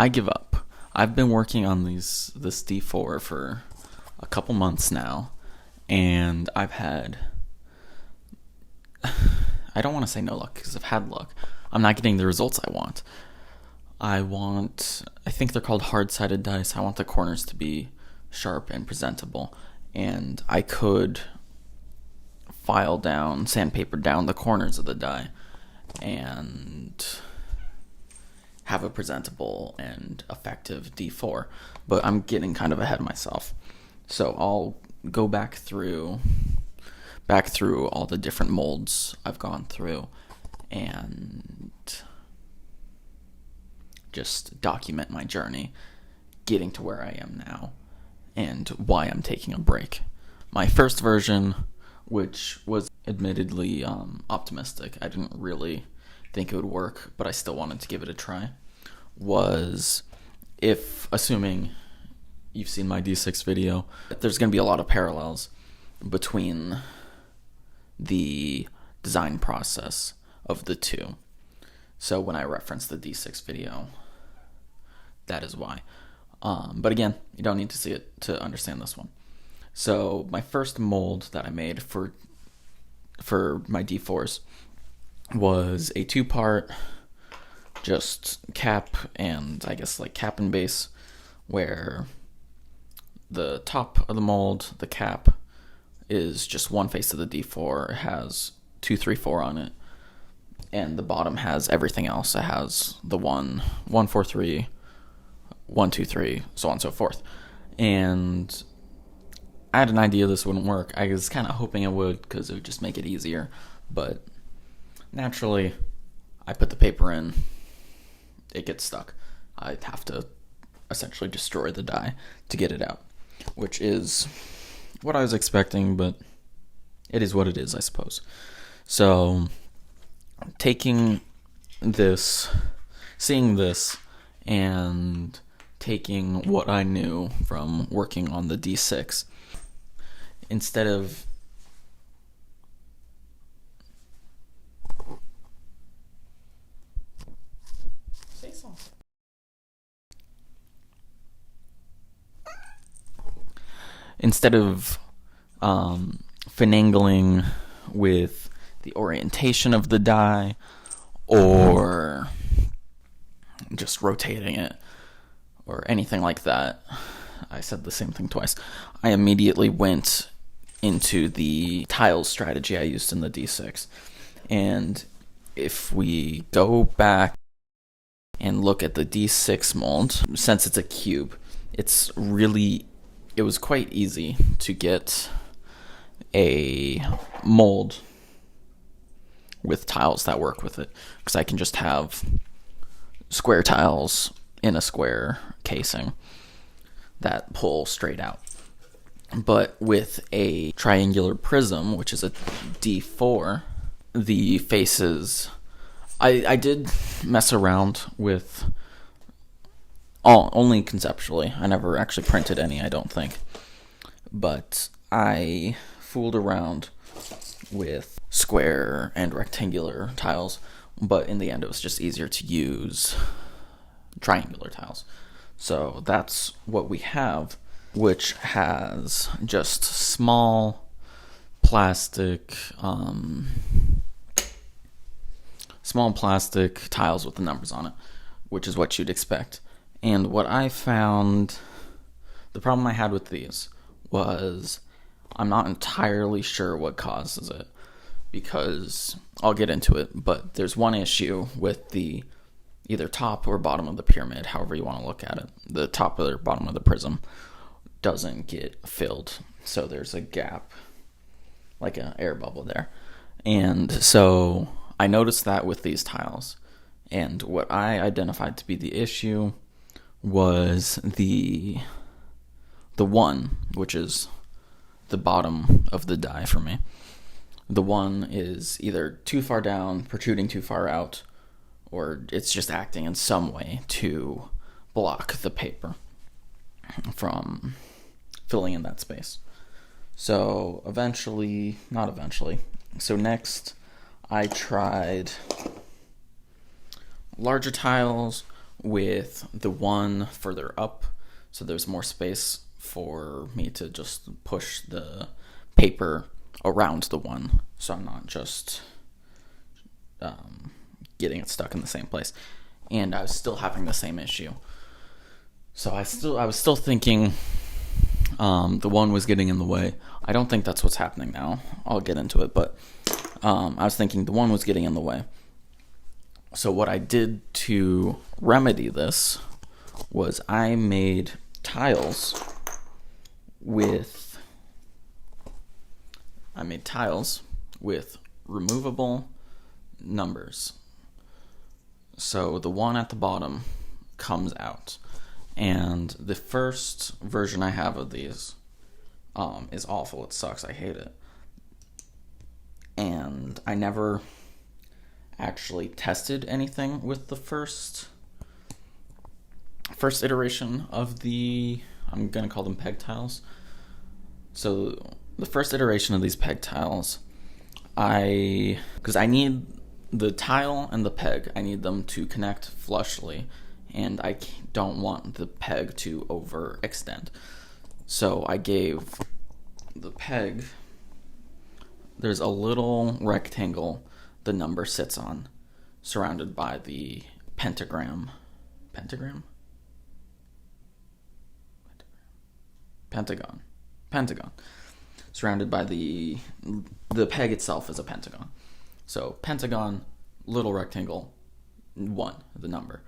I give up. I've been working on this D4 for a couple months now, and I've had, I don't want to say no luck because I've had luck. I'm not getting the results I want. I think they're called hard-sided dice. I want the corners to be sharp and presentable, and I could sandpaper down the corners of the die and have a presentable and effective D4, but I'm getting kind of ahead of myself. So I'll go back through all the different molds I've gone through and just document my journey getting to where I am now and why I'm taking a break. My first version, which was admittedly optimistic, I didn't really think it would work, but I still wanted to give it a try, was, if assuming you've seen my D6 video, there's going to be a lot of parallels between the design process of the two. So when I reference the D6 video, that is why. But again, you don't need to see it to understand this one. So my first mold that I made for my D4s was a 2-part, just cap and I guess like cap and base, where the top of the mold, the cap, is just one face of the D4. It has 2, 3, 4 on it, and the bottom has everything else. It has the 1, 1, 4, 3, 1, 2, 3, so on and so forth. And I had an idea this wouldn't work. I was kind of hoping it would because it would just make it easier, but naturally, I put the paper in, it gets stuck. I'd have to essentially destroy the die to get it out, which is what I was expecting, but it is what it is, I suppose. So, seeing this, and taking what I knew from working on the D6, instead of finagling with the orientation of the die or just rotating it or anything like that, I said the same thing twice. I immediately went into the tiles strategy I used in the D6. And if we go back and look at the D6 mold, since it's a cube, it was quite easy to get a mold with tiles that work with it, because I can just have square tiles in a square casing that pull straight out. But with a triangular prism, which is a D4, the faces, I did mess around with only conceptually. I never actually printed any, I don't think. But I fooled around with square and rectangular tiles, but in the end it was just easier to use triangular tiles. So that's what we have, which has just small plastic tiles with the numbers on it, which is what you'd expect. And what I found, the problem I had with these was I'm not entirely sure what causes it, because I'll get into it, but there's one issue with the either top or bottom of the pyramid, however you want to look at it. The top or bottom of the prism doesn't get filled, so there's a gap, like an air bubble there. And so I noticed that with these tiles, and what I identified to be the issue was the 1, which is the bottom of the die for me. The 1 is either too far down, protruding too far out, or it's just acting in some way to block the paper from filling in that space. So next I tried larger tiles with the one further up, so there's more space for me to just push the paper around the one, so I'm not just getting it stuck in the same place. And I was still having the same issue. So I was still thinking the one was getting in the way. I don't think that's what's happening now. I'll get into it, but I was thinking the one was getting in the way. So what I did to remedy this was I made tiles with removable numbers. So the one at the bottom comes out. And the first version I have of these is awful. It sucks. I hate it. And I never actually tested anything with the first iteration of the, I'm going to call them peg tiles. So the first iteration of these peg tiles, because I need the tile and the peg, I need them to connect flushly, and I don't want the peg to overextend. So I gave the peg, there's a little rectangle the number sits on, surrounded by the pentagon, surrounded by the peg itself is a pentagon. So pentagon, little rectangle, 1, the number.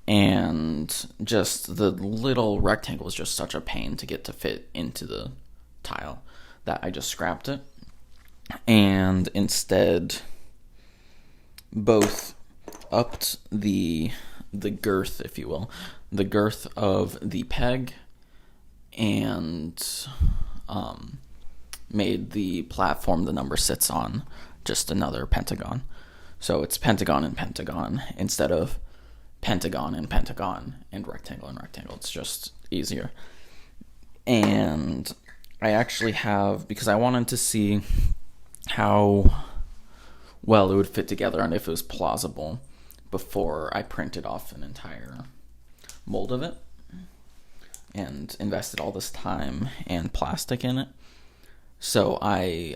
And just the little rectangle is just such a pain to get to fit into the tile that I just scrapped it. And instead both upped the girth, if you will, the girth of the peg, and made the platform the number sits on just another pentagon. So it's pentagon and pentagon instead of pentagon and pentagon and rectangle and rectangle. It's just easier. And I actually have, because I wanted to see how well it would fit together and if it was plausible before I printed off an entire mold of it and invested all this time and plastic in it. So I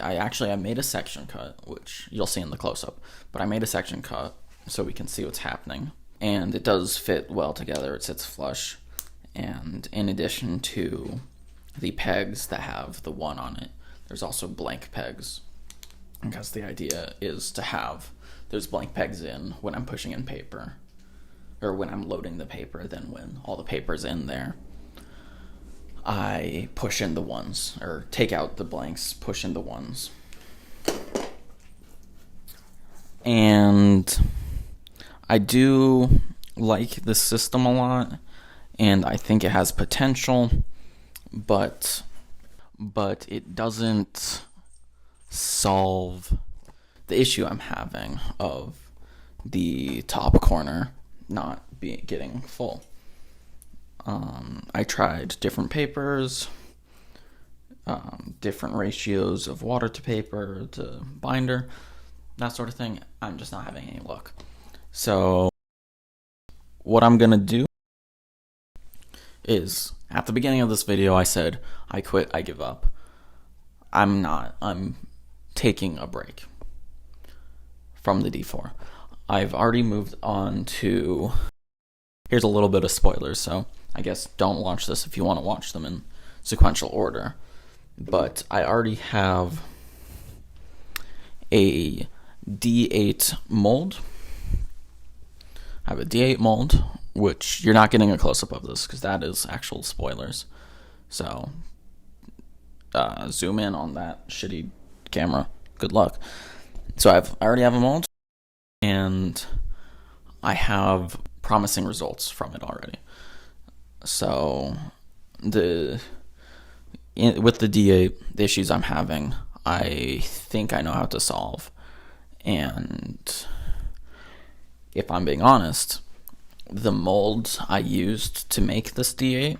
made a section cut, which you'll see in the close-up, but I made a section cut so we can see what's happening. And it does fit well together. It sits flush. And in addition to the pegs that have the 1 on it, there's also blank pegs, because the idea is to have those blank pegs in when I'm pushing in paper, or when I'm loading the paper. Then when all the paper's in there, I push in the 1s, or take out the blanks, push in the 1s. And I do like this system a lot, and I think it has potential, but it doesn't solve the issue I'm having of the top corner not getting full. I tried different papers, different ratios of water to paper to binder, that sort of thing. I'm just not having any luck. So what I'm going to do is, at the beginning of this video, I said, I quit, I give up. I'm not. I'm taking a break from the D4. I've already moved on to, here's a little bit of spoilers, so I guess don't watch this if you want to watch them in sequential order. But I already have a D8 mold. I have a D8 mold, which you're not getting a close-up of this because that is actual spoilers. So zoom in on that shitty camera. Good luck. So I already have a mold, and I have promising results from it already. So with the D8, the issues I'm having, I think I know how to solve. And if I'm being honest, the mold I used to make this D8,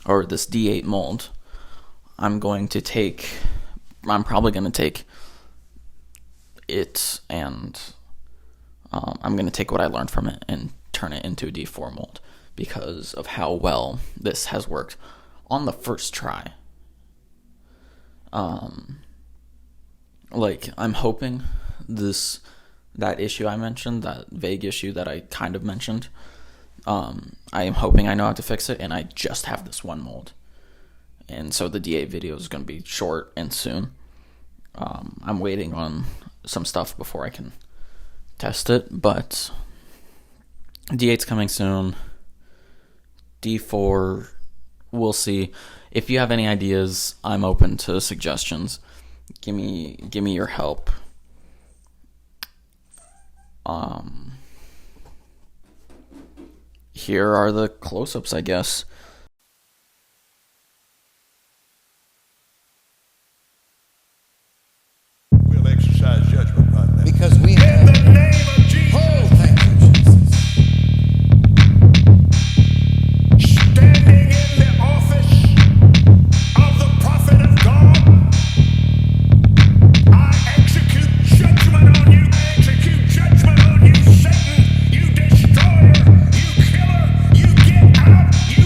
or this D8 mold, I'm probably going to take it, and I'm going to take what I learned from it and turn it into a D4 mold because of how well this has worked on the first try. Like, I'm hoping that issue I mentioned, that vague issue that I kind of mentioned, I am hoping I know how to fix it, and I just have this one mold. And so the D8 video is going to be short and soon. I'm waiting on some stuff before I can test it, but D8's coming soon. D4, we'll see. If you have any ideas, I'm open to suggestions. Give me your help. Here are the close-ups, I guess. We'll exercise judgment right now. Because we have... In the name of Jesus. Oh, thank you, Jesus. Standing in the office of the prophet of God, I execute judgment on you. I execute judgment on you, Satan. You destroyer. You killer. You get out. You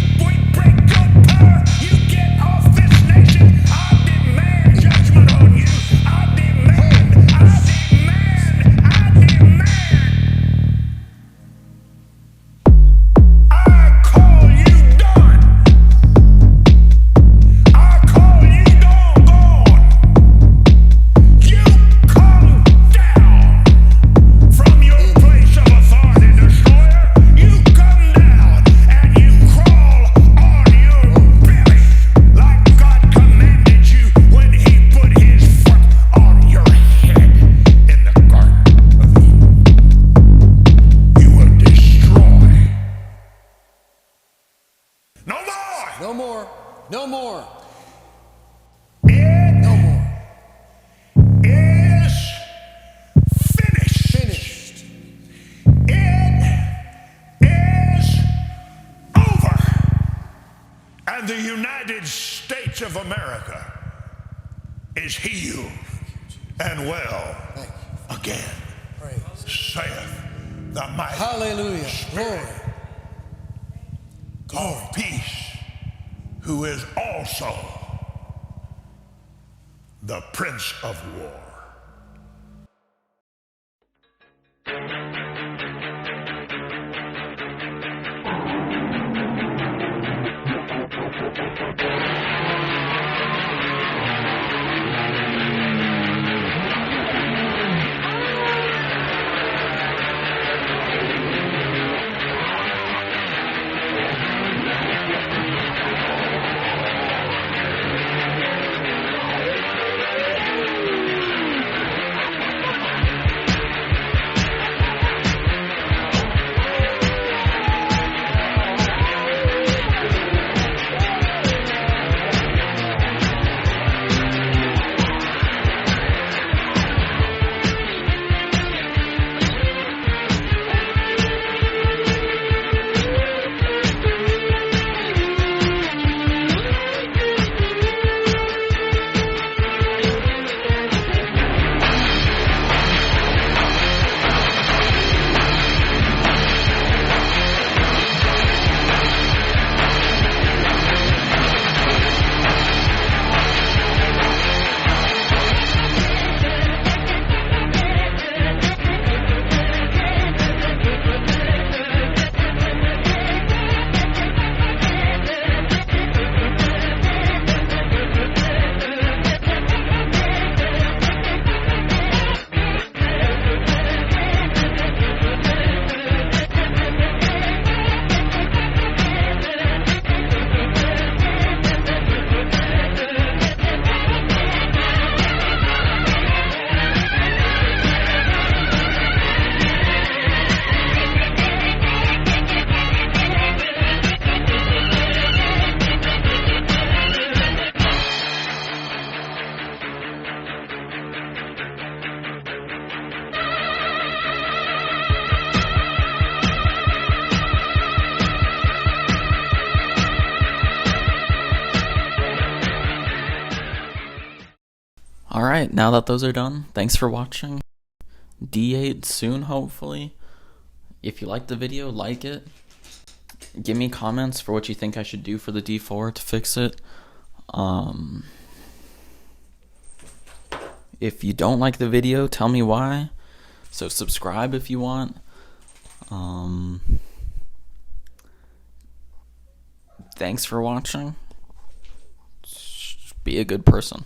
break good power. You get off this nation. I demand judgment on you. I demand. I call you done. I call you doggone. You come down from your place of authority, destroyer. You come down and you crawl on your belly like God commanded you when He put His foot on your head in the Garden of Eden. You will destroy. No more. No more. No more. It No more. is finished. Finished. It is over. And the United States of America is healed and well Thank you. again, Praise. saith the mighty Hallelujah. Glory. of peace, who is also the Prince of War. Alright, now that those are done, thanks for watching. D8 soon, hopefully. If you like the video, like it. Give me comments for what you think I should do for the D4 to fix it. If you don't like the video, tell me why. So subscribe if you want. Thanks for watching. Be a good person.